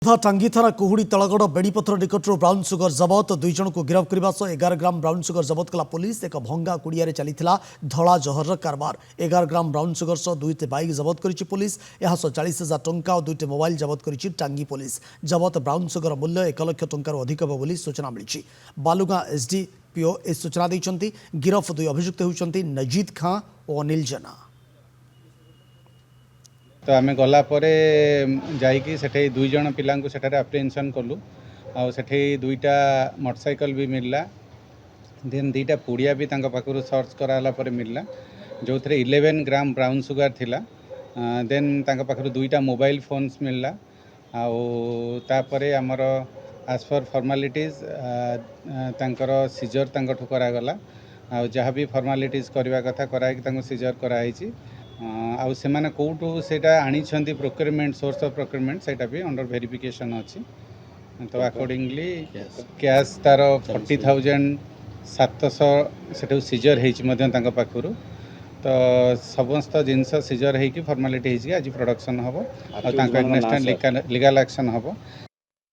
टांगी थाना कुहुड़ी तलगड़ बेड़ीपथर निकटर brown sugar जबत 2 जन को गिरफ्त करने सह 11 ग्राम ब्राउन सुगर जबत कला पुलिस। एक भंगा कुड़िया चली धला जहर कारबार 11 ग्राम ब्राउन सुगर सह 2टी बाइक जबत करिछि पुलिस। यह 40,000 टंका और 2टी मोबाइल जबत करिछि टांगी पुलिस। जबत ब्राउन सुगर मूल्य 1 लाख टंकार अधिक ହେବ ବୋଲି सूचना मिली। बालुगां एसडीपीओ ए सूचना देइछन्ति। गिरफ 2 अभियुक्त होउछन्ति नजीद खां और अनिल जेना। तो आम गलापर जाकि 2 जन पिला आप्रिहेंशन कलु आठे 2टा मोटरसाइकल भी मिलला। देन 2टा पुड़िया भी पाखु सर्च कराला मिलला जो थे 11 ग्राम ब्राउन सुगर थिला। देन पाखु 2टा मोबाइल फोन्स मिलला। आउे आमर एज पर फॉर्मालिटीज सीजर करागला। जहाँ भी फॉर्मालिटीज करवा कथा कराई सीजर कराई। आउ से माने कोठू सेटा आनी छंती प्रोक्योरमेंट सोर्स ऑफ प्रोक्योरमेंट सेटा भी अंडर वेरिफिकेशन अच्छी। तो अकॉर्डिंगली कैश तार 40,700 सेटा सीजर होती पाखु। तो समस्त जिनस सीजर होगी फॉर्मालिटी आज प्रोडक्शन हम और लीगल एक्शन हम।